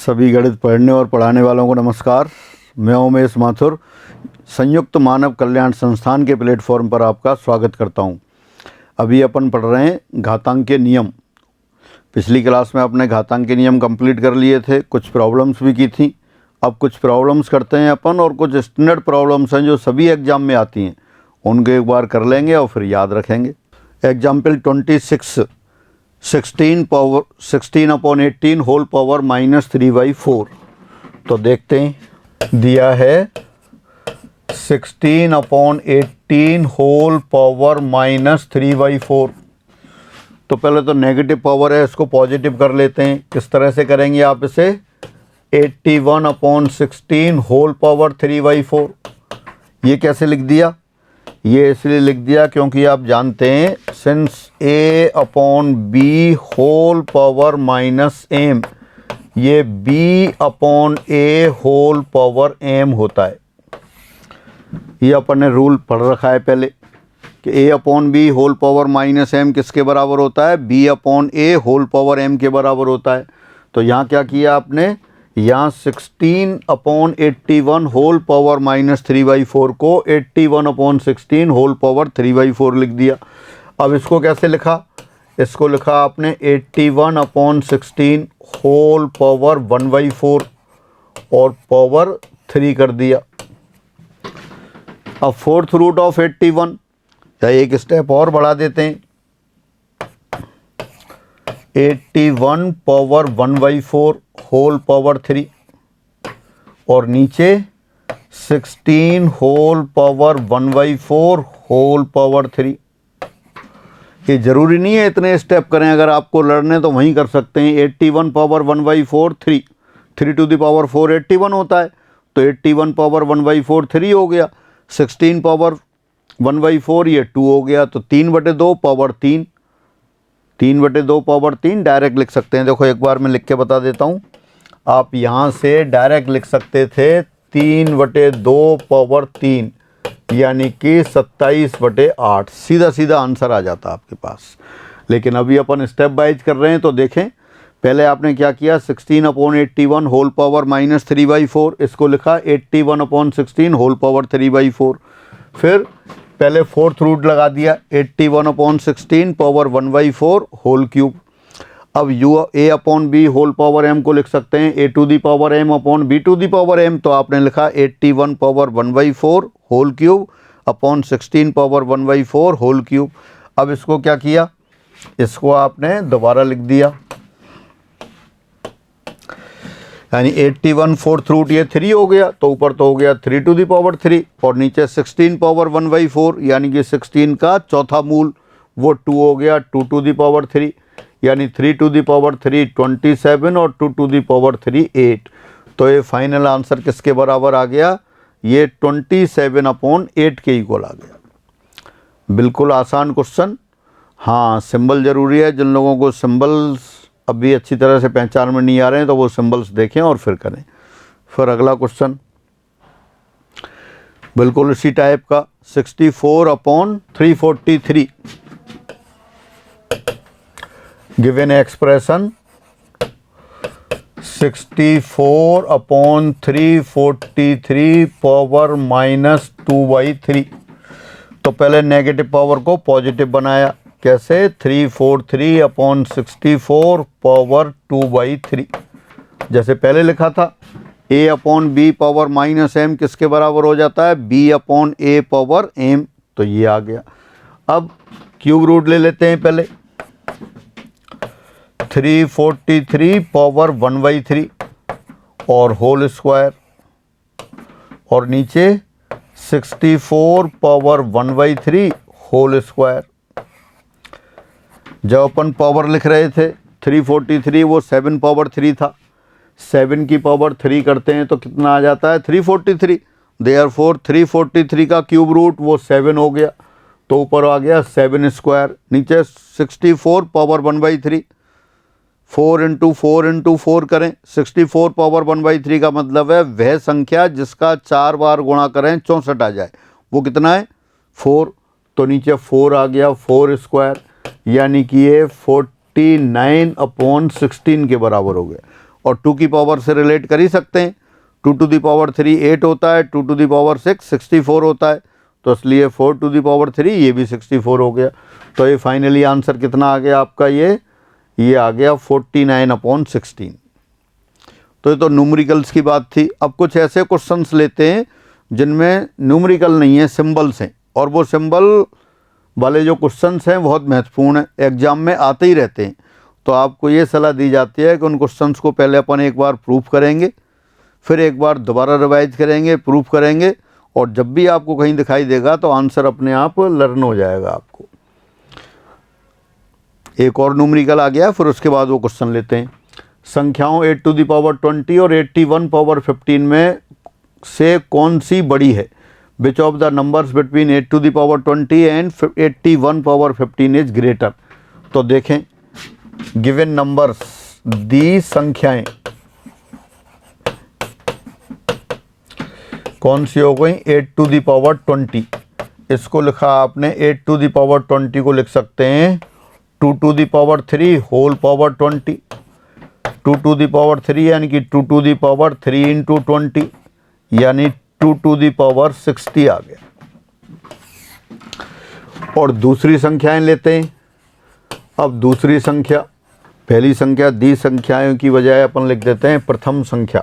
सभी गणित पढ़ने और पढ़ाने वालों को नमस्कार। मैं उमेश माथुर संयुक्त मानव कल्याण संस्थान के प्लेटफॉर्म पर आपका स्वागत करता हूं। अभी अपन पढ़ रहे हैं घातांक के नियम। पिछली क्लास में अपने घातांक के नियम कंप्लीट कर लिए थे, कुछ प्रॉब्लम्स भी की थी। अब कुछ प्रॉब्लम्स करते हैं अपन, और कुछ स्टैंडर्ड प्रॉब्लम्स हैं जो सभी एग्जाम में आती हैं, उनको एक बार कर लेंगे और फिर याद रखेंगे। Example 26, 16/18 whole power -3/4। तो देखते हैं, दिया है 16/18 होल पावर -3/4। तो पहले तो नेगेटिव पावर है, इसको पॉजिटिव कर लेते हैं। किस तरह से करेंगे आप इसे? 81/16 होल पावर 3/4। ये कैसे लिख दिया? ये इसलिए लिख दिया क्योंकि आप जानते हैं since a/b whole power -m, ये b/a होल पावर m होता है। ये अपन ने रूल पढ़ रखा है पहले कि a/b होल पावर -m किसके बराबर होता है? b/a होल पावर m के बराबर होता है। तो यहाँ क्या किया आपने? यहाँ 16/81 होल पावर -3/4 को 81/16 होल पावर 3/4 लिख दिया। अब इसको कैसे लिखा? इसको लिखा आपने 81/16 होल पावर 1/4 और पावर 3 कर दिया। अब फोर्थ रूट ऑफ 81, या एक स्टेप और बढ़ा देते हैं, 81 पावर 1/4 होल पावर 3 और नीचे 16 होल पावर 1/4 होल पावर 3। ये ज़रूरी नहीं है इतने स्टेप करें, अगर आपको लड़ने तो वहीं कर सकते हैं। 81 पावर 1/4 3 टू द पावर 4 81 होता है, तो 81 पावर 1/4 3 हो गया। 16 पावर 1/4 ये 2 हो गया, तो 3/2 पावर 3, 3/2 पावर 3 डायरेक्ट लिख सकते हैं। देखो एक बार मैं लिख के बता देता हूँ। आप यहाँ से डायरेक्ट लिख सकते थे 3/2 पावर 3, यानी कि 27/8। सीधा सीधा आंसर आ जाता आपके पास। लेकिन अभी अपन स्टेप वाइज कर रहे हैं, तो देखें पहले आपने क्या किया? 16/81 होल पावर -3/4, इसको लिखा 81/16 होल पावर 3/4। फिर पहले फोर्थ रूट लगा दिया, 81/16 पावर 1/4 होल क्यूब। अब a/b होल पावर m को लिख सकते हैं a to the power m upon b to the power m। तो आपने लिखा 81 power 1/4 whole cube upon 16 power 1/4 whole cube. अब इसको क्या किया? इसको आपने दोबारा लिख दिया, यानी 81 फोर्थ रूट ये 3 हो गया, तो ऊपर तो हो गया 3 टू दी पावर 3 और नीचे 16 पावर 1/4, यानी कि 16 का चौथा मूल वो 2 हो गया, 2 टू दी पावर 3, यानी 3 टू दी पावर 3 27 और 2 टू दी पावर 3 8। तो ये फाइनल आंसर किसके बराबर आ गया? ये 27/8 के इक्वल आ गया। बिल्कुल आसान क्वेश्चन। हाँ, सिंबल ज़रूरी है। जिन लोगों को सिंबल्स अभी अच्छी तरह से पहचान में नहीं आ रहे हैं, तो वो सिंबल्स देखें और फिर करें। फिर अगला क्वेश्चन बिल्कुल इसी टाइप का, 64/343 गिवन एक्सप्रेशन 64/343 पावर -2/3। तो पहले नेगेटिव पावर को पॉजिटिव बनाया। कैसे? 343/64 पावर 2/3, जैसे पहले लिखा था। a/b पावर -m किसके बराबर हो जाता है? b/a power m। तो ये आ गया। अब क्यूब रूट ले लेते हैं पहले, 343 पावर 1/3 और होल स्क्वायर, और नीचे 64 पावर 1/3 होल स्क्वायर। जब अपन पावर लिख रहे थे 343, वो 7 पावर 3 था। 7 की पावर 3 करते हैं तो कितना आ जाता है? 343। देयरफॉर 343 का क्यूब रूट वो 7 हो गया, तो ऊपर आ गया 7 स्क्वायर, नीचे 64 पावर 1/3, 4 इंटू 4 करें। 64 पावर 1/3 का मतलब है वह संख्या जिसका 4 बार गुणा करें 64 आ जाए। वो कितना है? 4। तो नीचे 4 आ गया, 4 स्क्वायर, यानी कि ये 49/16 के बराबर हो गया। और 2 की पावर से रिलेट कर ही सकते हैं। 2 टू दी पावर 3 8 होता है, 2 टू दी पावर 6 64 होता है, तो इसलिए 4 टू दी पावर 3 ये भी 64 हो गया। तो ये फाइनली आंसर कितना आ गया आपका, ये आ गया 49/16। तो ये तो न्यूमेरिकल्स की बात थी। अब कुछ ऐसे क्वेश्चंस लेते हैं जिनमें न्यूमेरिकल नहीं है, सिंबल्स हैं, और वो सिंबल वाले जो क्वेश्चंस हैं बहुत महत्वपूर्ण है, एग्जाम में आते ही रहते हैं। तो आपको ये सलाह दी जाती है कि उन क्वेश्चंस को पहले अपन एक बार प्रूफ करेंगे, फिर एक बार दोबारा रिवाइज करेंगे, प्रूफ करेंगे, और जब भी आपको कहीं दिखाई देगा तो आंसर अपने आप लर्न हो जाएगा आपको। एक और न्यूमेरिकल आ गया, फिर उसके बाद वो क्वेश्चन लेते हैं। संख्याओं 8 टू दी पावर 20 और 81 पावर 15 में से कौन सी बड़ी है? Which of the numbers between 8 to the power 20 and 81 power 15 is greater? तो देखें, गिवन नंबर्स, दी संख्याएं कौन सी हो गई? 8 टू दी पावर 20, इसको लिखा आपने 8 टू दी पावर 20 को लिख सकते हैं 2 to the power 3 whole power 20, 2 to the power 3 यानी कि 2 टू दी पावर 3 इंटू 20 यानी 2 टू दी पावर 60 आ गया। और दूसरी संख्याएं लेते हैं। अब दूसरी संख्या, पहली संख्या दी संख्याओं की बजाय अपन लिख देते हैं प्रथम संख्या।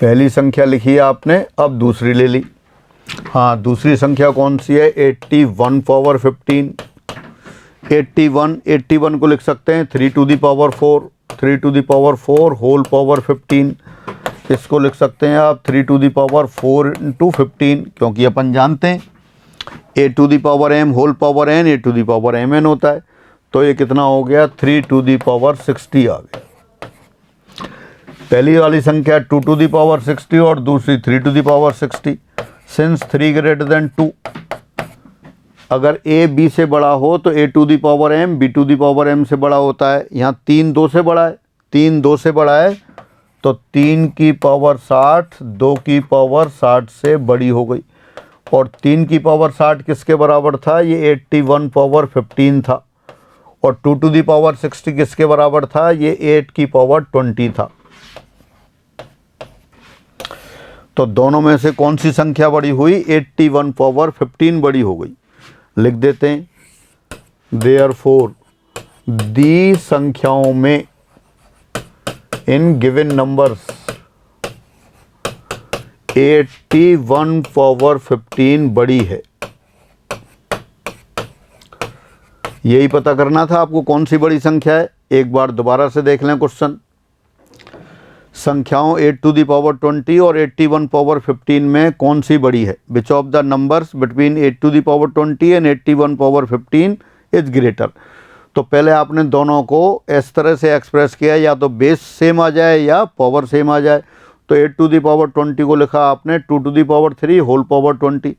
पहली संख्या लिखी है आपने, अब दूसरी ले ली। हाँ, दूसरी संख्या कौन सी है? 81 पावर 15। 81 को लिख सकते हैं 3 to the power 4, 3 to the power 4 whole power 15। इसको लिख सकते हैं आप 3 टू दी पावर 4 इंटू 15, क्योंकि अपन जानते हैं a to the power m whole power n a to the power mn होता है। तो ये कितना हो गया? 3 टू दी पावर 60 आ गया। पहली वाली संख्या 2 टू दी पावर 60 और दूसरी 3 to the power 60। Since 3 greater than 2, अगर a b से बड़ा हो तो a to the power m b to the power m से बड़ा होता है। यहाँ 3 2 से बड़ा है, 3 2 से बड़ा है, तो 3 की पावर 60 2 की पावर 60 से बड़ी हो गई। और 3 की पावर 60 किसके बराबर था? ये 81 पावर 15 था। और 2 टू दी पावर 60 किसके बराबर था? ये 8 की पावर 20 था। तो दोनों में से कौन सी संख्या बड़ी हुई? 81 पावर 15 बड़ी हो गई। लिख देते हैं, देयरफॉर दी संख्याओं में इन गिवन नंबर्स 81 पावर 15 बड़ी है। यही पता करना था आपको कौन सी बड़ी संख्या है। एक बार दोबारा से देख लें क्वेश्चन। संख्याओं 8 टू दी पावर 20 और 81 पावर 15 में कौन सी बड़ी है? Which of the numbers between 8 to the power 20 and 81 power 15 is greater? तो पहले आपने दोनों को इस तरह से एक्सप्रेस किया, या तो बेस सेम आ जाए या पावर सेम आ जाए। तो 8 टू दी पावर 20 को लिखा आपने 2 to the power 3 whole power 20,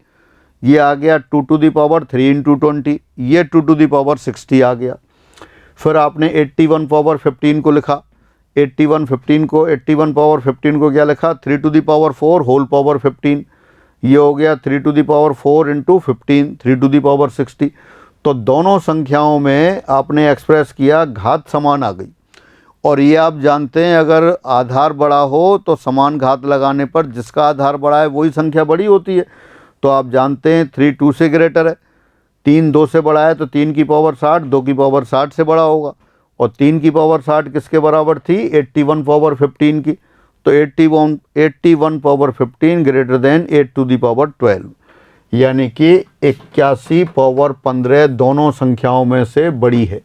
ये आ गया 2 टू दी पावर 3 इंटू 20, ये 2 टू दी पावर 60 आ गया। फिर आपने 81 पावर 15 को लिखा, 81 पावर 15 को क्या लिखा? 3 to the power 4 whole power 15, ये हो गया 3 to the power 4 into 15 3 to the power 60। तो दोनों संख्याओं में आपने एक्सप्रेस किया, घात समान आ गई। और ये आप जानते हैं अगर आधार बड़ा हो तो समान घात लगाने पर जिसका आधार बड़ा है वही संख्या बड़ी होती है। तो आप जानते हैं 3 2 से ग्रेटर है, 3 2 से बड़ा है, तो 3 की पावर 60 2 की पावर 60 से बड़ा होगा। और 3 की पावर 60 किसके बराबर थी? 81 पावर 15 की। तो 81 power 15 greater than 8 to the power 12, यानी कि 81 पावर 15 दोनों संख्याओं में से बड़ी है।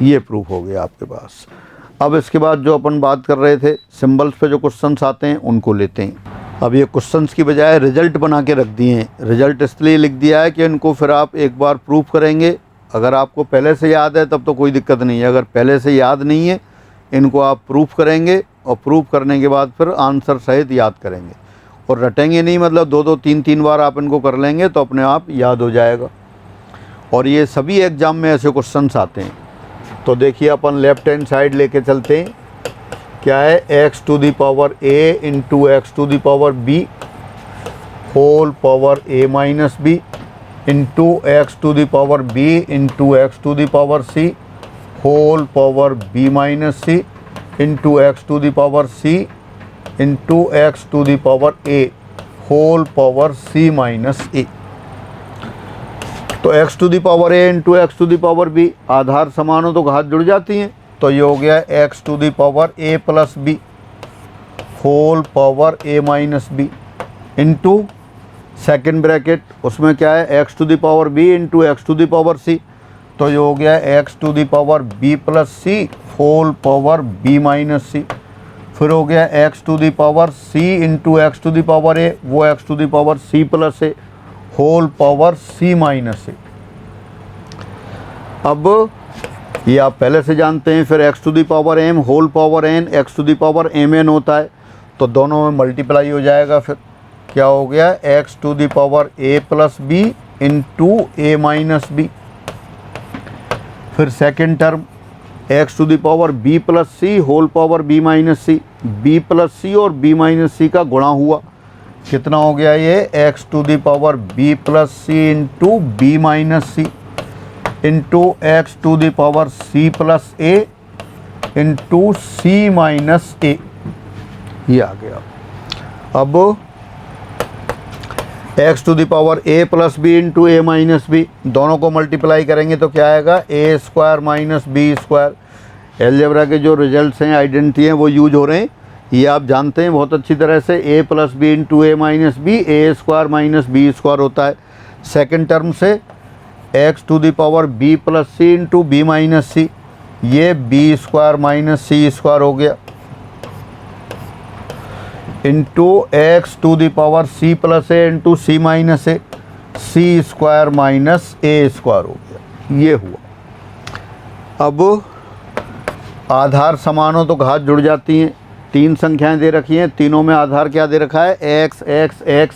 ये प्रूफ हो गया आपके पास। अब इसके बाद जो अपन बात कर रहे थे, सिंबल्स पे जो क्वेश्चंस आते हैं उनको लेते हैं। अब ये क्वेश्चंस की बजाय रिजल्ट बना के रख दिए हैं। रिजल्ट इसलिए लिख दिया है कि इनको फिर आप एक बार प्रूफ करेंगे। अगर आपको पहले से याद है तब तो कोई दिक्कत नहीं है, अगर पहले से याद नहीं है इनको आप प्रूफ करेंगे, और प्रूफ करने के बाद फिर आंसर सहित याद करेंगे। और रटेंगे नहीं, मतलब 2 2 3 3 बार आप इनको कर लेंगे तो अपने आप याद हो जाएगा। और ये सभी एग्ज़ाम में ऐसे क्वेश्चंस आते हैं। तो देखिए अपन लेफ्ट हैंड साइड लेके चलते हैं। क्या है? x to the power a into x to the power b whole power a minus b into x to the power b into x to the power c whole power b minus c into x to the power C into x to the power A whole power C minus A. तो x to the power A into x to the power B, आधार समान हो तो घात जुड़ जाती हैं, तो ये हो गया x to the power A plus B whole power A minus B into second bracket, उसमें क्या है x to the power B into x to the power सी, तो ये हो गया x to the power B plus C whole power B minus सी। फिर हो गया x to the power C into x to the power A, वो X to the power C plus A whole power C minus A. अब ये आप पहले से जानते हैं। फिर x to the power M whole power N X to the power M N होता है, तो दोनों में मल्टीप्लाई हो जाएगा। फिर क्या हो गया x to the power A plus B into A minus B. फिर second term x to the power B plus C whole power B minus C, B plus C और बी माइनस सी का गुणा हुआ, कितना हो गया ये x to the power B plus C into B minus C into x to the power C plus A into C minus ए, ये आ गया। अब x to the power A plus B into A minus B, दोनों को multiply करेंगे तो क्या आएगा A square minus B square. Algebra के जो रिजल्ट्स हैं, आइडेंटिटी हैं, वो यूज हो रहे हैं, ये आप जानते हैं बहुत अच्छी तरह से। A plus B into A minus B A square minus B square होता है। सेकेंड टर्म से x to the power B plus C into B minus C, ये B square minus C square हो गया into x to the power C plus A into C minus A, C square minus A square हो गया, ये हुआ। अब आधार समान हो तो घात जुड़ जाती हैं। तीन संख्याएं दे रखी हैं, तीनों में आधार क्या दे रखा है एक्स एक्स एक्स।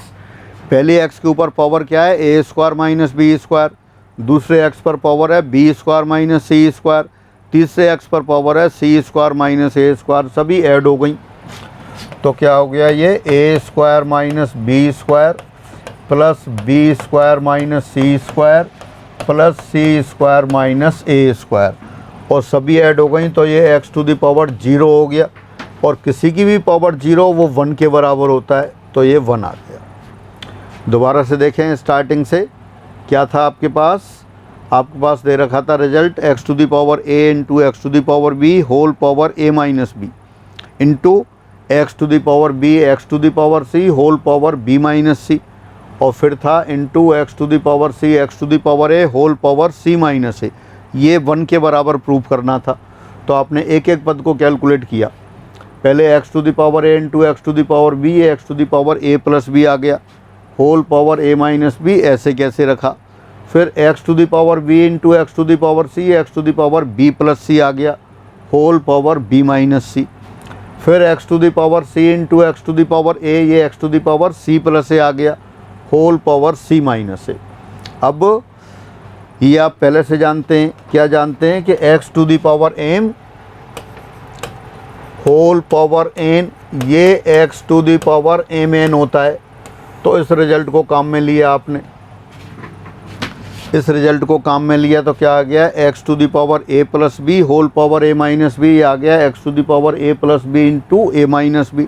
पहले एक्स के ऊपर पावर क्या है A square minus B square, दूसरे एक्स पर पावर है B square minus C square, तीसरे एक्स पर पावर है सी स्क्वायर माइनस ए स्क्वायर, सभी ऐड हो गई। तो क्या हो गया ये A square minus B square plus B square minus C square plus C square minus A square, और सभी ऐड हो गई, तो ये एक्स टू द पावर 0 हो गया। और किसी की भी पावर 0 वो 1 के बराबर होता है, तो ये 1 आ गया। दोबारा से देखें स्टार्टिंग से क्या था आपके पास दे रखा था result x to the power A into x to the power B whole power A minus B into x to the power B x to the power C whole power B minus सी, और फिर था into x to the power C x to the power A whole power C minus ए। ये 1 के बराबर prove करना था, तो आपने एक एक पद को कैलकुलेट किया। पहले X to the power A into x to the power B x to the power A plus B आ गया, होल पावर ए माइनस बी ऐसे कैसे रखा। फिर x to the power B into x to the power C x to the power B plus C आ गया, whole power B minus सी। फिर x to the power C into x to the power a, ये x to the power C plus A आ गया, whole power C minus A. अब ये आप पहले से जानते हैं, क्या जानते हैं कि X to the power M whole power N, ये x to the power M N होता है। तो इस रिजल्ट को काम में लिया आपने, इस रिजल्ट को काम में लिया तो क्या आ गया x to the power A plus B whole power A minus B, आ गया x to the power A plus B into A minus B.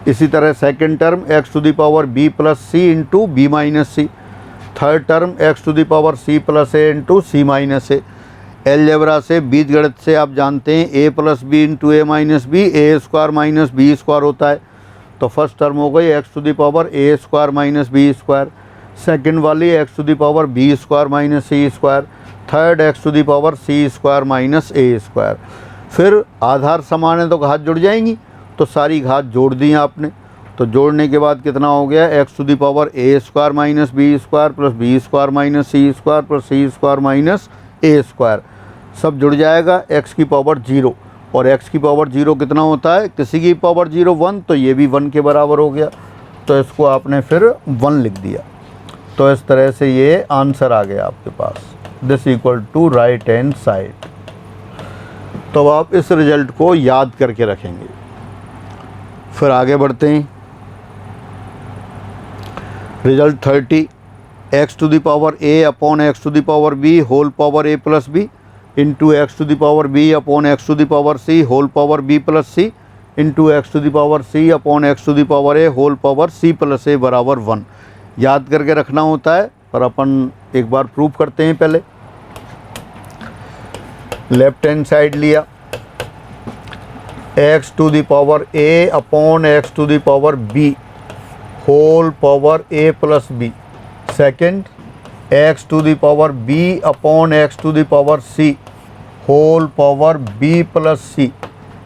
इसी तरह second term x to the power B plus C into B minus C, third term x to the power C plus A into C minus A. Algebra से बीजगणित से आप जानते हैं A plus B into A minus B A square minus B square होता है। तो first term हो गई x to the power A square minus B square, second वाली X to the power B square minus C square, third X to the power C square minus A square. फिर आधार समान है तो घात जुड़ जाएंगी, तो सारी घात जोड़ दी आपने। तो जोड़ने के बाद कितना हो गया x to the power A square minus B square plus B square minus C square plus C square minus A square, सब जुड़ जाएगा एक्स की पावर 0। और एक्स की पावर 0 कितना होता है, किसी की पावर 0 1, तो ये भी 1 के बराबर हो गया, तो इसको आपने फिर 1 लिख दिया। तो इस तरह से ये आंसर आ गया आपके पास, this equal to right hand side. तो आप इस रिजल्ट को याद करके रखेंगे। फिर आगे बढ़ते हैं। Result 30 X to the power A upon x to the power B whole power A plus B, into x to the power B upon x to the power C whole power B plus C into x to the power C upon x to the power A whole power C plus A बराबर 1। याद करके रखना होता है, पर अपन एक बार prove करते हैं। पहले लेफ्ट हैंड साइड लिया, x to the power A upon x to the power B whole power A plus B. Second, X to the power B upon x to the power C whole power B plus C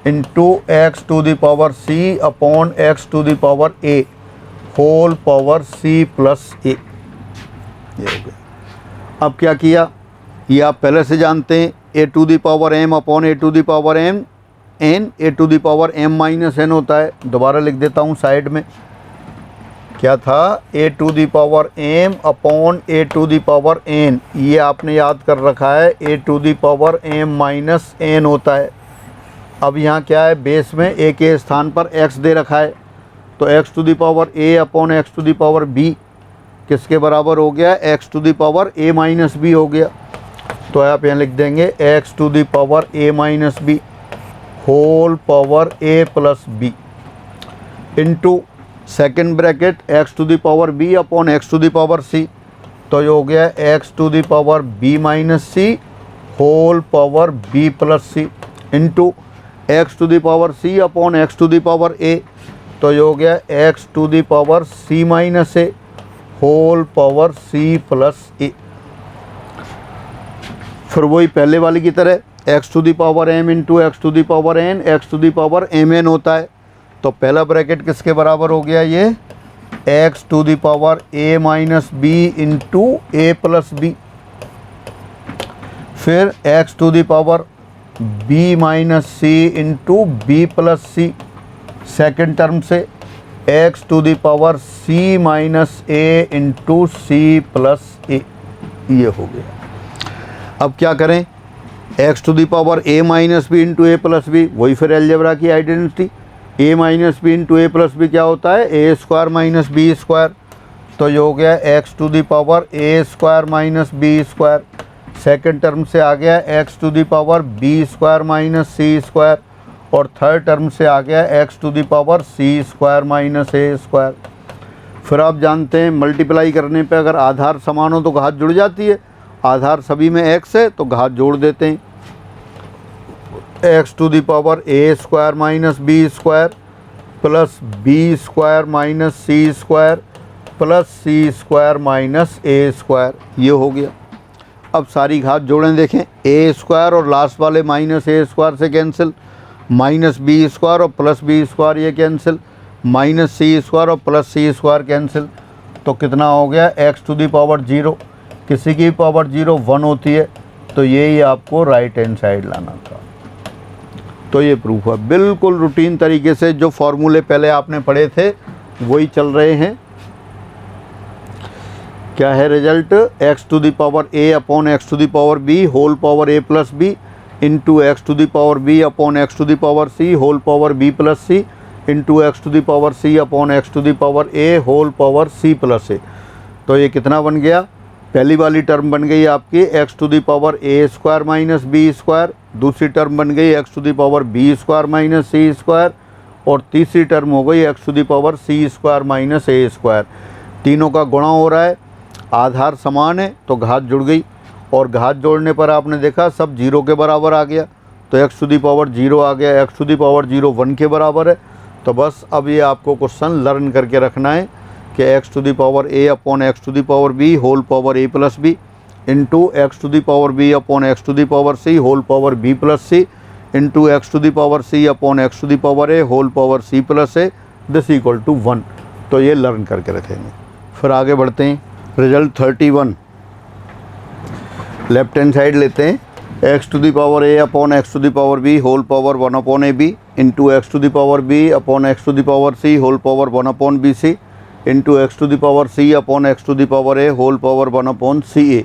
into x to the power C upon x to the power A whole power C plus A. ये हो गया। अब क्या किया, ये आप पहले से जानते हैं, A to the power M upon A to the power M N, A to the power M minus N होता है। दोबारा लिख देता हूँ साइड में, क्या था, A to the power M upon A to the power N, ये आपने याद कर रखा है, A to the power M minus N होता है। अब यहाँ क्या है, बेस में ए के स्थान पर एक्स दे रखा है, तो x to the power A upon x to the power B किसके बराबर हो गया, x to the power A minus B हो गया। तो आप यहाँ लिख देंगे X to the power A minus B whole power A plus B into second bracket X to the power B upon x to the power सी, तो ये हो गया x to the power B minus C whole power B plus C into x to the power C upon x to the power A, तो ये हो गया x to the power C minus A whole power C plus A. फिर वही पहले वाली की तरह X to the power M into x to the power N, X to the power M N होता है, तो पहला ब्रैकेट किसके बराबर हो गया, ये x to the power A minus B into A plus B. फिर x to the power B minus C into B plus C. Second term से x to the power C minus A into C plus A, ये हो गया। अब क्या करें, X to the power A minus B into A plus B, वही फिर algebra की identity, A minus B into A plus B क्या होता है, A square minus B square, तो ये हो गया x to the power A square minus B square. Second term से आ गया x to the power B square minus C square, और थर्ड टर्म से आ गया x to the power C square minus A square. फिर आप जानते हैं मल्टीप्लाई करने पे अगर आधार समान हो तो घात जुड़ जाती है, आधार सभी में एक्स है तो घात जोड़ देते हैं, x to the power A square minus B square plus B square minus C square plus C square minus A square, ये हो गया। अब सारी घात जोड़ें, देखें, ए स्क्वायर और लास्ट वाले माइनस ए स्क्वायर से कैंसिल, माइनस बी स्क्वायर और प्लस बी स्क्वायर ये कैंसिल, माइनस सी स्क्वायर और प्लस सी स्क्वायर कैंसिल, तो कितना हो गया, एक्स टू द पावर 0, किसी की पावर 0 1 होती है, तो यही आपको राइट हैंड साइड लाना था। तो ये प्रूफ है, बिल्कुल रूटीन तरीके से जो फॉर्मूले पहले आपने पढ़े थे वही चल रहे हैं। क्या है result, x to the power A upon x to the power B whole power A plus B into x to the power B upon x to the power C whole power B plus C into x to the power C upon x to the power A whole power C plus a. तो ये कितना बन गया, पहली वाली term बन गई आपकी X to the power A square minus B square, दूसरी टर्म बन गई x to the power B square minus C square, और तीसरी टर्म हो गई x to the power C square minus A square. तीनों का गुणा हो रहा है, आधार समान है तो घात जुड़ गई, और घात जोड़ने पर आपने देखा सब 0 के बराबर आ गया, तो एक्स टू द पावर 0 आ गया, एक्स टू द पावर 0 1 के बराबर है। तो बस अब ये आपको क्वेश्चन लर्न करके रखना है कि X to the power A upon x to the power B whole power A plus B into x to the power B upon x to the power C whole power B plus C into x to the power C upon x to the power A whole power C plus A this equal to 1। तो ये learn करके रखेंगे। फिर आगे बढ़ते हैं, result 31 left hand side लेते हैं, x to the power A upon x to the power B whole power 1 upon A B into x to the power B upon x to the power C whole power 1 upon B C into x to the power C upon x to the power A whole power 1 upon C a.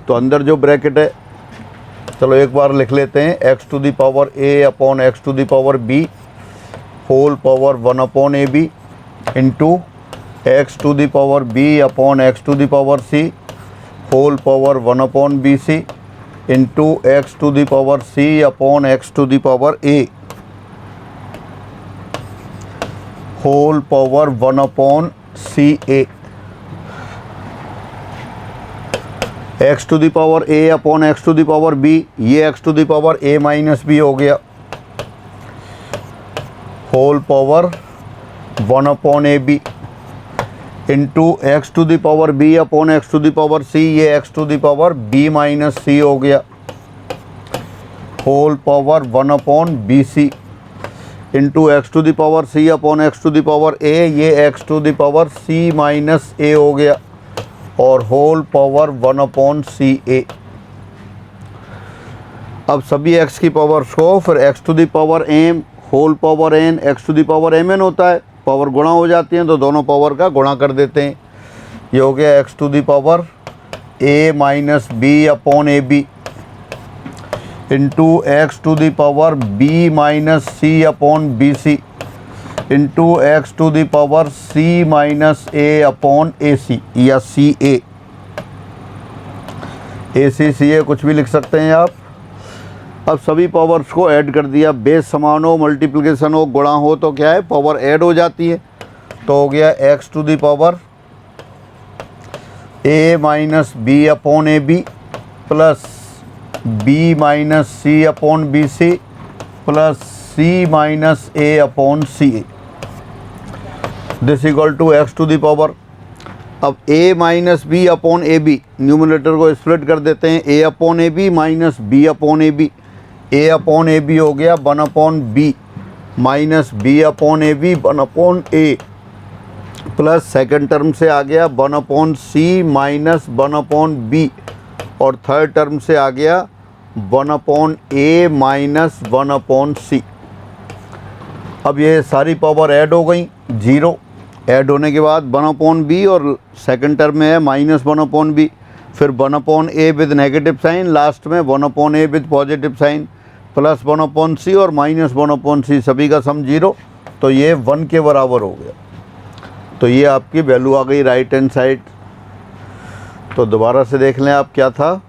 तो अंदर जो bracket है, चलो एक बार लिख लेते हैं, x to the power A upon x to the power B whole power 1 upon A B into x to the power B upon x to the power C whole power 1 upon B C into x to the power C upon x to the power A whole power 1 upon C A, x to the power A upon x to the power B, ये x to the power A minus B हो गया, whole power 1 upon A B into x to the power B upon x to the power c, ये x to the power B minus c हो गया, whole power 1 upon B C into x to the power C upon x to the power a, ये x to the power C minus a हो गया और whole power 1 upon सी ए। अब सभी x की powers को फिर x to the power m whole power n x to the power mn होता है, पावर गुणा हो जाती हैं तो दोनों पावर का गुणा कर देते हैं। ये हो गया x to the power a minus b upon A B into x to the power b minus c upon B C into x to the power c minus a upon a c या c ए सी ए कुछ भी लिख सकते हैं आप। अब सभी powers को ऐड कर दिया, बेस समान हो, मल्टीप्लिकेशन हो, गुणा हो तो क्या है पावर ऐड हो जाती है। तो हो गया x to the power A minus b upon A B plus b minus c upon B C plus c minus a upon C a, this equal to x to the power. अब a minus b upon A b, numerator को split कर देते हैं, a upon A b minus b upon A b, a upon A b हो गया 1 upon b minus b upon A B 1 upon A plus second term से आ गया 1 upon सी minus 1 upon b और थर्ड टर्म से आ गया 1 upon ए minus 1 upon सी। अब ये सारी पावर ऐड हो गई, जीरो ऐड होने के बाद 1 अपॉन बी और सेकंड टर्म में है माइनस 1 अपॉन बी, फिर 1 upon a with negative sign, last में 1 upon a with positive sign plus 1 upon c और माइनस 1 अपॉन सी, सभी का सम जीरो, तो ये 1 के बराबर हो गया। तो ये आपकी वैल्यू आ गई राइट हैंड साइड। तो दोबारा से देख लें आप क्या था,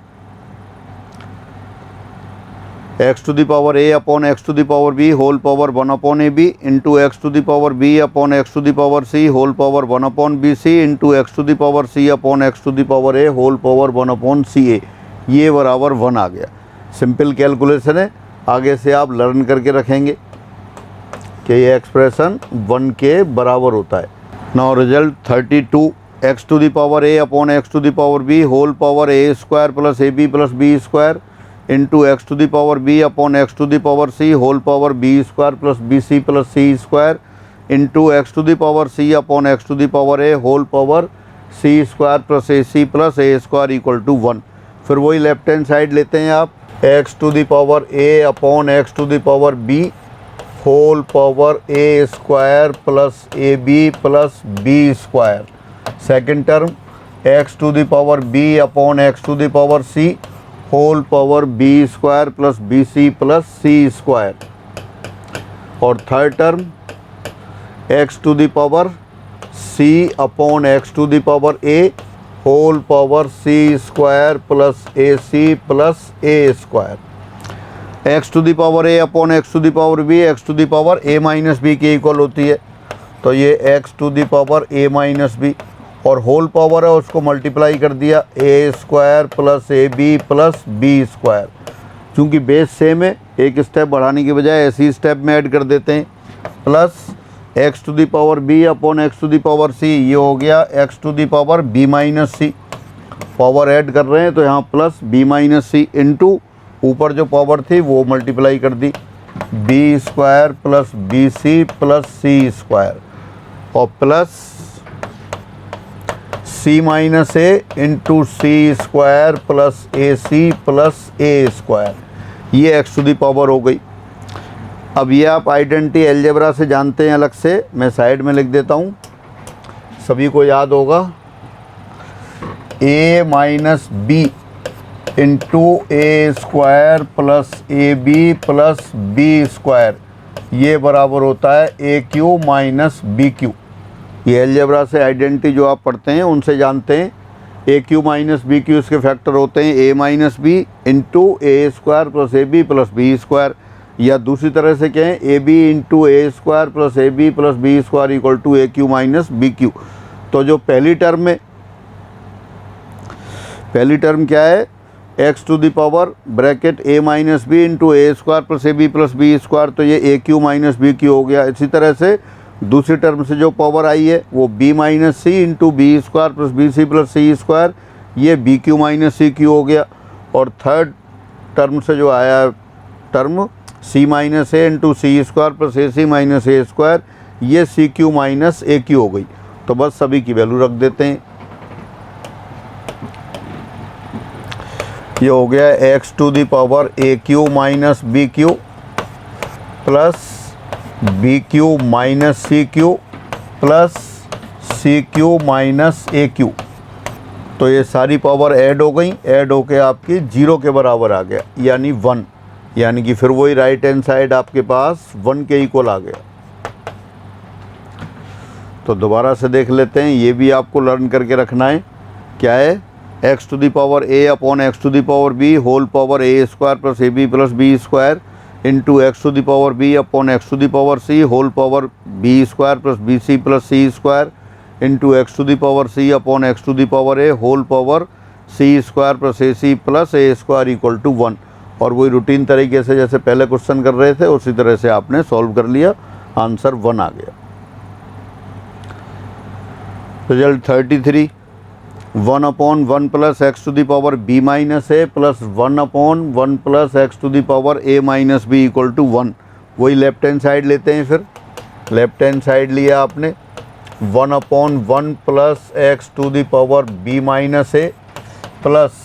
x to the power A upon x to the power B whole power 1 upon A B into x to the power B upon x to the power C whole power 1 upon B C into x to the power C upon x to the power A whole power 1 upon C a, ये बराबर 1 आ गया। Simple calculation है, आगे से आप learn करके रखेंगे कि ये एक्सप्रेशन 1 के बराबर होता है। Now result 32 X to the power A upon x to the power B whole power A square plus A B plus B square into x to the power B upon x to the power C whole power B square plus B C plus C square into x to the power C upon x to the power A whole power C square plus A C plus a square equal to 1। फिर वही left hand side लेते हैं आप, x to the power A upon x to the power B whole power A square plus A B plus B square, second term x to the power B upon x to the power C whole power B square plus B C plus C square और third term x to the power C upon x to the power A whole power C square plus A C plus a square. X to the power A upon x to the power B x to the power A minus b के equal होती है, तो ये x to the power A minus b और whole power है उसको multiply कर दिया a square plus A B plus B square. चूँकि बेस सेम है, एक स्टेप बढ़ाने की बजाय ऐसी स्टेप में ऐड कर देते हैं, plus x to the power B upon x to the power c, ये हो गया x to the power B minus c, power add कर रहे हैं तो यहाँ प्लस बी माइनस सी इंटू ऊपर जो पावर थी वो मल्टीप्लाई कर दी b square plus B C plus सी स्क्वायर और plus c minus A into c square plus A C plus a square, ये एक्स टू द पावर हो गई। अब ये आप आइडेंटिटी एलजेब्रा से जानते हैं अलग से, मैं साइड में लिख देता हूँ, सभी को याद होगा, a minus B into A square plus A B plus B square, ये बराबर होता है a cube minus B cube. ये एलजेब्रा से आइडेंटिटी जो आप पढ़ते हैं उनसे जानते हैं a cube minus B cube इसके फैक्टर होते हैं a minus B into A square plus A B plus B square, या दूसरी तरह से कहें a B into A square plus A B plus B square equal to A cube minus B cube. तो जो पहली टर्म क्या है, x to the power bracket A minus B into A square plus A B square, तो ये A cube minus B cube हो गया। इसी तरह से दूसरी टर्म से जो पावर आई है वो बी माइनस सी into b square plus B C plus सी स्क्वायर, ये बी क्यू माइनस सी क्यू हो गया। और थर्ड टर्म से जो आया टर्म सी माइनस ए इंटू सी स्क्वायर प्लस ए सी माइनस ए स्क्वायर, ये सी क्यू माइनस ए क्यू हो गई। तो बस सभी की वैल्यू रख देते हैं। ये हो गया x to the power A cube minus B cube plus B cube minus C cube plus C cube minus A cube. तो ये सारी पावर ऐड हो गई, ऐड होके आपकी 0 के बराबर आ गया, यानी 1, यानी कि फिर वही राइट हैंड साइड आपके पास 1 के इक्वल आ गया। तो दोबारा से देख लेते हैं, ये भी आपको लर्न करके रखना है। क्या है, x to the power A upon x to the power B whole power A square plus A B plus B square into x to the power B upon x to the power C whole power B square plus B C plus C square into x to the power C upon x to the power A whole power C square plus A C plus a square equal to 1। और वही routine तरीके से जैसे पहले question कर रहे थे उसी तरह से आपने सॉल्व कर लिया, आंसर 1 आ गया। Result 33, 1 upon 1 plus x to the power B minus a plus 1 upon 1 plus x to the power A minus b equal to 1। वही लेफ्ट हैंड साइड लेते हैं, फिर लेफ्ट हैंड साइड लिया आपने 1 upon 1 plus x to the power B minus a plus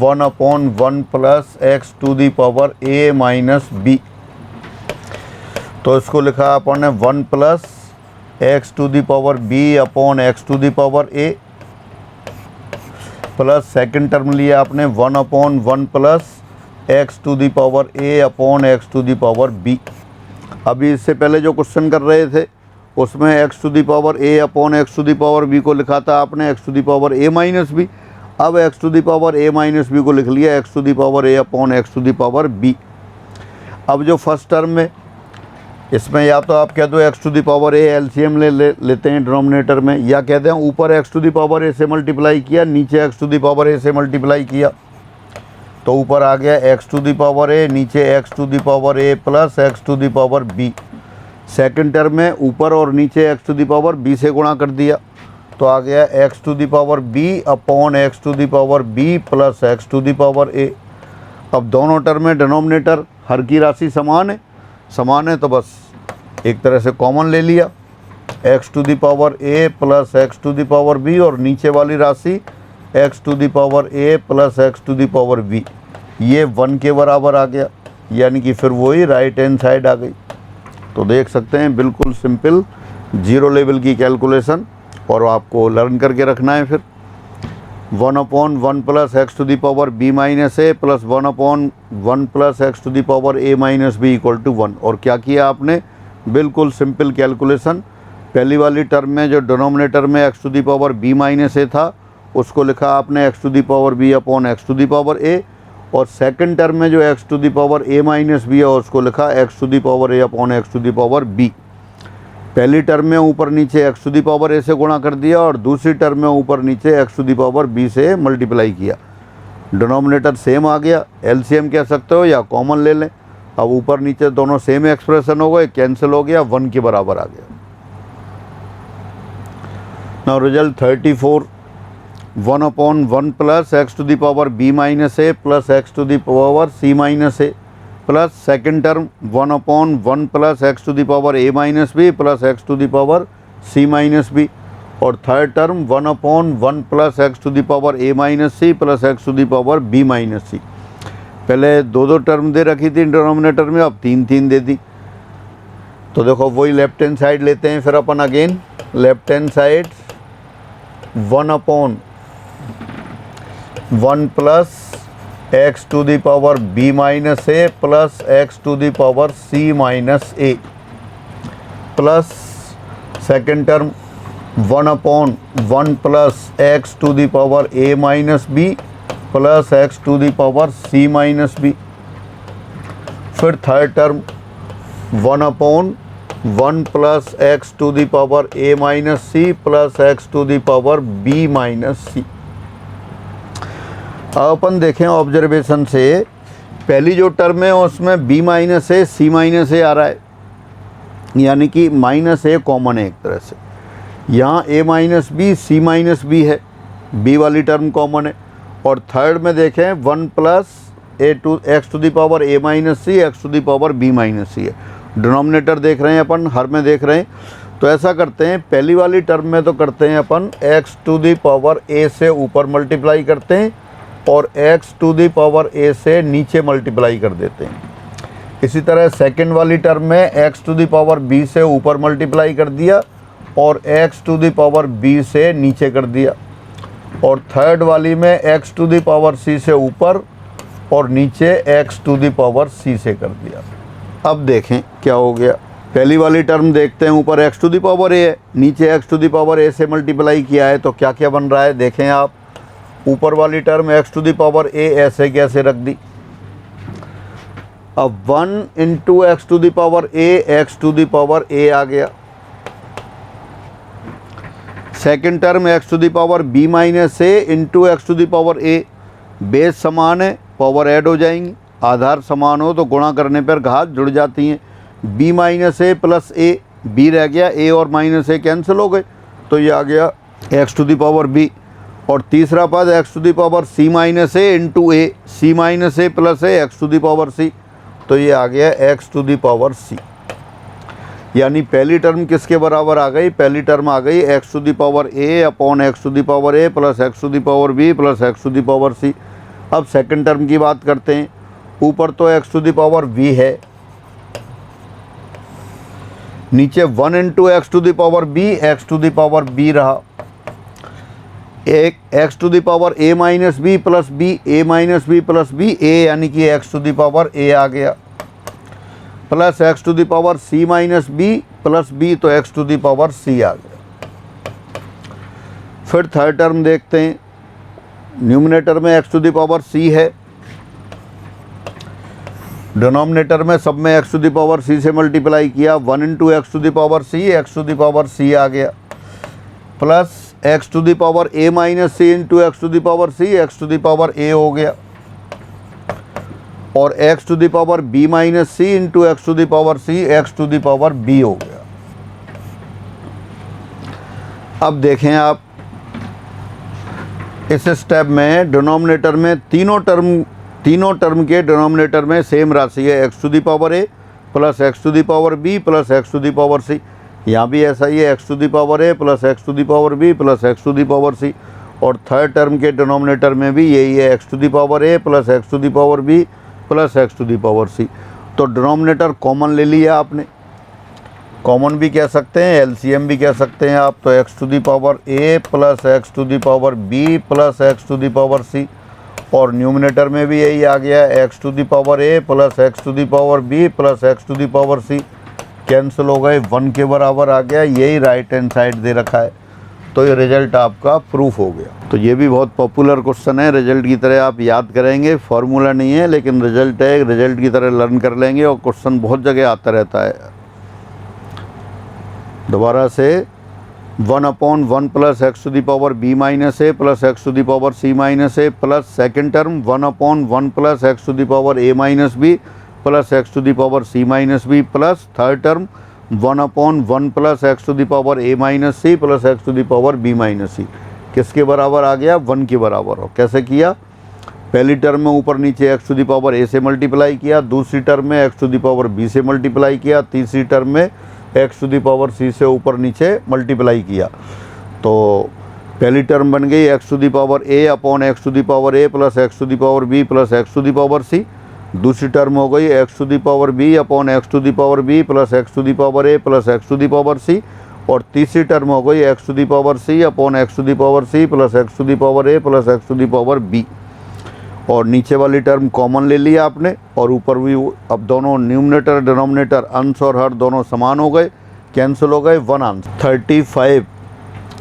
1 upon 1 plus x to the power A minus b. तो इसको लिखा अपन ने 1 plus x to the power B upon x to the power A plus second term लिया आपने 1 upon 1 plus x to the power A upon x to the power b. अभी इससे पहले जो क्वेश्चन कर रहे थे उसमें x to the power A upon x to the power b को लिखा था आपने x to the power A minus b. अब x to the power A minus b को लिख लिया x to the power A upon x to the power b. अब जो फर्स्ट टर्म में इसमें या तो आप कह दो x to the power a LCM लेते हैं डिनोमिनेटर में, या कहते हैं ऊपर x to the power a से मल्टीप्लाई किया, नीचे x to the power a से मल्टीप्लाई किया, तो ऊपर आ गया x to the power a, नीचे x to the power A plus x to the power b. Second term में ऊपर और नीचे x to the power b से गुणा कर दिया, तो आ गया x to the power B upon x to the power B plus x to the power a. अब दोनों टर्म में डिनोमिनेटर हर की राशि समान है तो बस एक तरह से कॉमन ले लिया, x to the power A plus x to the power b, और नीचे वाली राशि x to the power A plus x to the power B, ये 1 के बराबर आ गया, यानी कि फिर वही राइट हैंड साइड आ गई। तो देख सकते हैं बिल्कुल सिंपल 0 लेवल की कैलकुलेशन, और आपको लर्न करके रखना है। फिर 1 upon 1 plus x to the power B minus a plus 1 upon 1 plus x to the power A minus b equal to 1। और क्या किया आपने, बिल्कुल सिंपल कैलकुलेशन। पहली वाली टर्म में जो डिनोमिनेटर में x to the power B minus a था उसको लिखा आपने x to the power B upon x to the power a, और सेकंड टर्म में जो x to the power A minus b है उसको लिखा x to the power A upon x to the power b. पहली term में ऊपर नीचे x to the power a से गुणा कर दिया, और दूसरी टर्म में ऊपर नीचे x to the power b से मल्टीप्लाई किया। डिनोमिनेटर सेम आ गया, एलसीएम कह सकते हो या कॉमन ले लें। अब ऊपर नीचे दोनों सेम एक्सप्रेशन हो गए, कैंसिल हो गया, 1 के बराबर आ गया। Now result 34, 1 upon 1 plus x to the power B minus a plus x to the power C minus a plus second term 1 upon 1 plus x to the power A minus b plus x to the power C minus b, और third term 1 upon 1 plus x to the power A minus c plus x to the power B minus सी। पहले 2 term दे रखी थी denominator में, अब 3 दे दी। तो देखो वही left hand side लेते हैं फिर अपन again, left hand side 1 upon 1 plus x to the power B minus a plus x to the power C minus a plus second term 1 upon 1 plus x to the power a minus b plus x to the power c minus B. फिर third term 1 upon 1 plus x to the power a minus c plus x to the power b minus c. अब अपन देखें observation से, पहली जो term है उसमें b minus A c minus a आ रहा है, यानी कि माइनस ए कॉमन है एक तरह से। यहाँ a minus b c minus b है, b वाली टर्म कॉमन है। और थर्ड में देखें 1 plus a to x to the power a minus c x to the power b minus c है। डिनोमिनेटर देख रहे हैं अपन, हर में देख रहे हैं। तो ऐसा करते हैं, पहली वाली टर्म में तो करते हैं अपन x to the power a से ऊपर मल्टीप्लाई करते हैं और x to the power a से नीचे मल्टीप्लाई कर देते हैं। इसी तरह सेकंड वाली टर्म में x to the power b से ऊपर मल्टीप्लाई कर दिया और x to the power b से नीचे कर दिया। और थर्ड वाली में x to the power c से ऊपर और नीचे x to the power c से कर दिया। अब देखें क्या हो गया। पहली वाली टर्म देखते हैं, ऊपर x to the power a है, नीचे x to the power a से मल्टीप्लाई किया है, तो क्या क्या बन रहा है देखें आप। ऊपर वाली term x to the power a ऐसे कैसे रख दी। अब 1 into x to the power a x to the power a आ गया। Second term x to the power b minus A into x to the power a, base समान है power add हो जाएंगी, आधार समान हो तो गुणा करने पर घात जुड़ जाती हैं। b minus a plus A, b रह गया, a और माइनस ए कैंसिल हो गए, तो ये आ गया x to the power b। और तीसरा पद x to the power c minus A into a, c minus a plus a x to the power c, तो ये आ गया x to the power c। यानी पहली टर्म किसके बराबर आ गई, पहली टर्म आ गई x to the power a upon x to the power a plus x to the power b plus x to the power c। अब सेकंड टर्म की बात करते हैं। ऊपर तो x to the power v है, नीचे 1 into x to the power b x to the power b रहा। एक x to the power a minus b plus b, a minus b plus b, a यानी कि x to the power a आ गया, plus x to the power c minus b plus b, तो x to the power c आ गया। फिर third term देखते हैं, न्यूमरेटर में x to the power c है, डिनोमिनेटर में सब में x to the power c से मल्टीप्लाई किया, 1 into x to the power c x to the power c आ गया, plus x to the power a minus C into x to the power c x to the power a हो गया, और x to the power b minus C into x to the power c x to the power b हो गया। अब देखें आप, इस step में डिनोमिनेटर में तीनों टर्म के डिनोमिनेटर में सेम राशि है, x to the power a plus x to the power b plus x to the power c। यहाँ भी ऐसा ही है, x to the power a plus x to the power b plus x to the power c। और third term के denominator में भी यही है, x to the power a plus x to the power b plus x to the power c। तो denominator common ले लिया आपने, कॉमन भी कह सकते हैं, एलसीएम भी कह सकते हैं आप। तो x to the power a plus x to the power b plus x to the power c। और न्यूमिनेटर में भी यही आ गया, x to the power a plus x to the power b plus x to the power c, cancel हो गए, 1 के बराबर आ गया। यही राइट हैंड साइड दे रखा है, तो ये रिजल्ट आपका प्रूफ हो गया। तो ये भी बहुत पॉपुलर क्वेश्चन है, रिजल्ट की तरह आप याद करेंगे, फॉर्मूला नहीं है लेकिन रिजल्ट है, रिजल्ट की तरह लर्न कर लेंगे और क्वेश्चन बहुत जगह आता रहता है। दोबारा से 1 upon 1 plus x to the power b minus a plus x to the power c minus a, plus second term 1 upon 1 plus x to the power a minus b plus x to the power c minus b, plus third term 1 upon 1 plus x to the power a minus c plus x to the power b minus c. किसके बराबर आ गया, 1 के बराबर हो। कैसे किया, पहली टर्म में ऊपर नीचे x to the power a से मल्टीप्लाई किया, दूसरी टर्म में x to the power b से मल्टीप्लाई किया, तीसरी टर्म में x to the power c से ऊपर नीचे मल्टीप्लाई किया। तो पहली टर्म बन गई x to the power a upon x to the power a plus x to the power b plus x to the power c। दूसरी टर्म हो गई x to the power b upon x to the power b plus x to the power a plus x to the power c। और तीसरी term हो गई x to the power c upon x to the power c plus x to the power a plus x to the power b। और नीचे वाली term common ले लिया आपने, और ऊपर भी अब दोनों न्यूमरेटर डिनोमिनेटर अंश और हर दोनों समान हो गए, कैंसिल हो गए, 1 आंसर। 35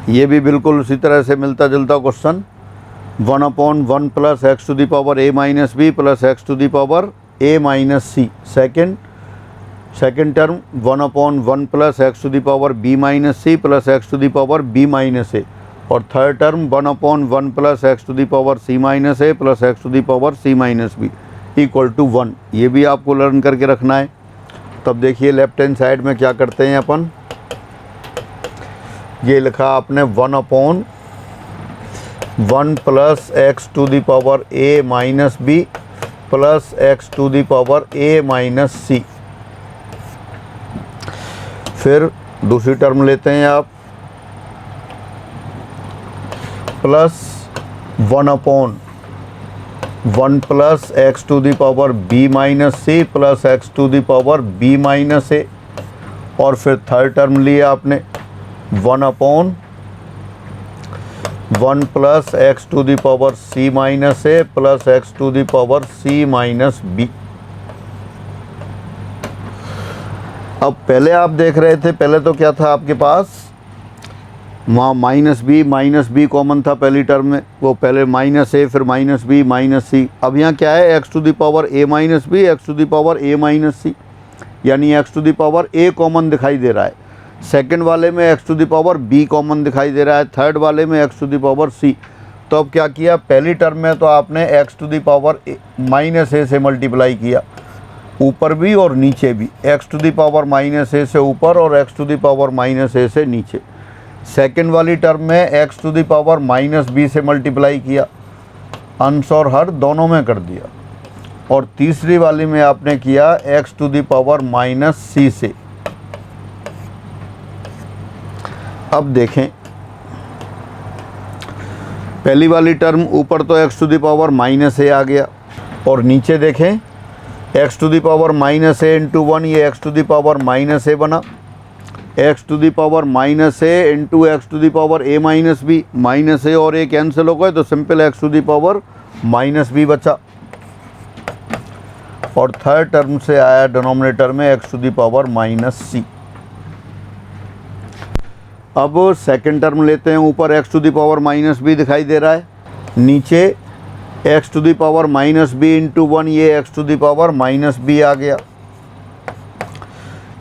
ये भी बिल्कुल उसी तरह से मिलता जुलता question, 1/1 plus x to the power A minus b plus x to the power A minus c. Second term 1/1 plus x to the power B minus c plus x to the power B minus a. और third term 1/1 plus x to the power C minus a plus x to the power C minus b equal to 1। ये भी आपको learn करके रखना है। तब देखिए left hand side में क्या करते हैं अपन, ये लिखा आपने 1/1 plus x to the power A minus b plus x to the power A minus सी। फिर दूसरी टर्म लेते हैं आप, plus 1/1 plus x to the power B minus c plus x to the power B minus a. और फिर third term लिया आपने 1/1 plus x to the power C minus a plus x to the power C minus b. अब पहले आप देख रहे थे, पहले तो क्या था आपके पास, वहाँ माइनस बी कॉमन था पहली टर्म में, वो पहले माइनस ए फिर माइनस बी माइनस सी। अब यहाँ क्या है, x to the power A minus b x to the power A minus c, यानी x to the power a common दिखाई दे रहा है। सेकंड वाले में x to the power b common दिखाई दे रहा है, थर्ड वाले में एक्स टू दी पावर सी। तो अब क्या किया, पहली टर्म में तो आपने x to the power minus a से मल्टीप्लाई किया, ऊपर भी और नीचे भी, x to the power minus a से ऊपर और x to the power minus a से नीचे। सेकेंड वाली टर्म में x to the power minus b से मल्टीप्लाई किया, अंश और हर दोनों में कर दिया। और तीसरी वाली में आपने किया x to the power minus c से। अब देखें, पहली वाली टर्म ऊपर तो x to the power minus a आ गया, और नीचे देखें x to the power minus A into 1, ये x to the power minus a बना, x to the power minus A into x to the power A minus b, minus a और a cancel हो गए तो simple x to the power minus b बचा। और third term से आया denominator में x to the power minus c. अब सेकंड टर्म लेते हैं, ऊपर x to the power minus b दिखाई दे रहा है, नीचे x to the power minus B into 1, ये x to the power minus B आ गया,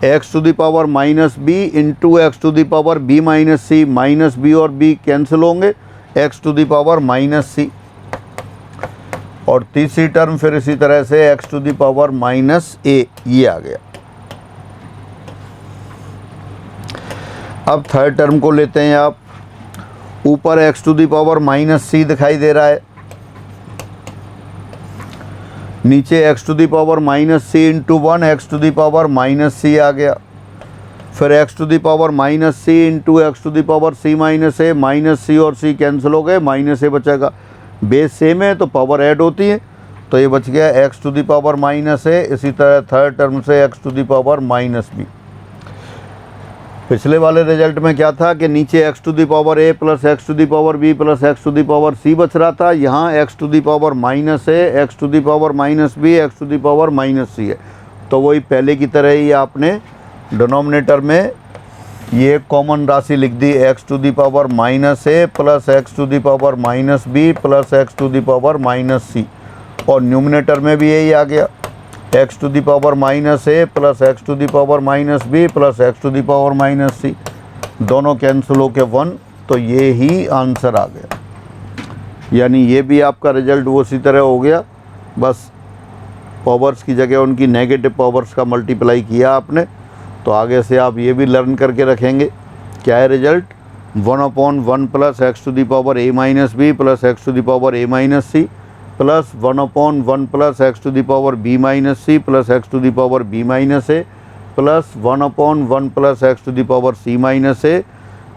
x to the power minus B into x to the power B minus c, minus b और B cancel होंगे, x to the power minus सी। और तीसरी term फिर इसी तरह से x to the power minus ए, ये आ गया। अब थर्ड टर्म को लेते हैं आप, ऊपर x to the power minus c दिखाई दे रहा है, नीचे x to the power minus C into 1, x to the power minus c आ गया, फिर x to the power minus C into x to the power C minus a, minus सी और c cancel हो गए, माइनस ए बचेगा, base same है तो power add होती है, तो ये बच गया x to the power minus a. इसी तरह थर्ड टर्म से x to the power minus b. पिछले वाले रिजल्ट में क्या था कि नीचे x to the power A plus x to the power B plus x to the power c बच रहा था, यहाँ x to the power minus a x to the power minus b x to the power minus c है। तो वही पहले की तरह ही आपने डिनोमिनेटर में ये कॉमन राशि लिख दी, x to the power minus a plus x to the power minus b plus x to the power minus सी। और न्यूमिनेटर में भी यही आ गया, x to the power minus a plus x to the power minus b plus x to the power minus c, दोनों cancel हो के 1, तो ये ही आंसर आ गया। यानी ये भी आपका रिजल्ट वो उसी तरह हो गया, बस पावर्स की जगह उनकी नेगेटिव पावर्स का मल्टीप्लाई किया आपने। तो आगे से आप ये भी लर्न करके रखेंगे, क्या है result, 1/1 plus x to the power A minus b plus x to the power A minus c plus 1/1 plus x to the power B minus c plus x to the power B minus a plus 1/1 plus x to the power C minus a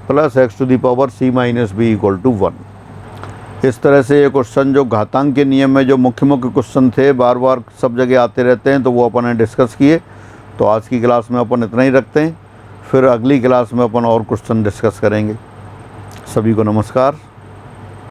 plus x to the power C minus b equal to 1। इस तरह से ये question जो घातांक के नियम में जो मुख्य क्वेश्चन थे, बार बार सब जगह आते रहते हैं, तो वो अपन ने डिस्कस किए। तो आज की क्लास में अपन इतना ही रखते हैं, फिर अगली क्लास में अपन और क्वेश्चन डिस्कस करेंगे। सभी को नमस्कार।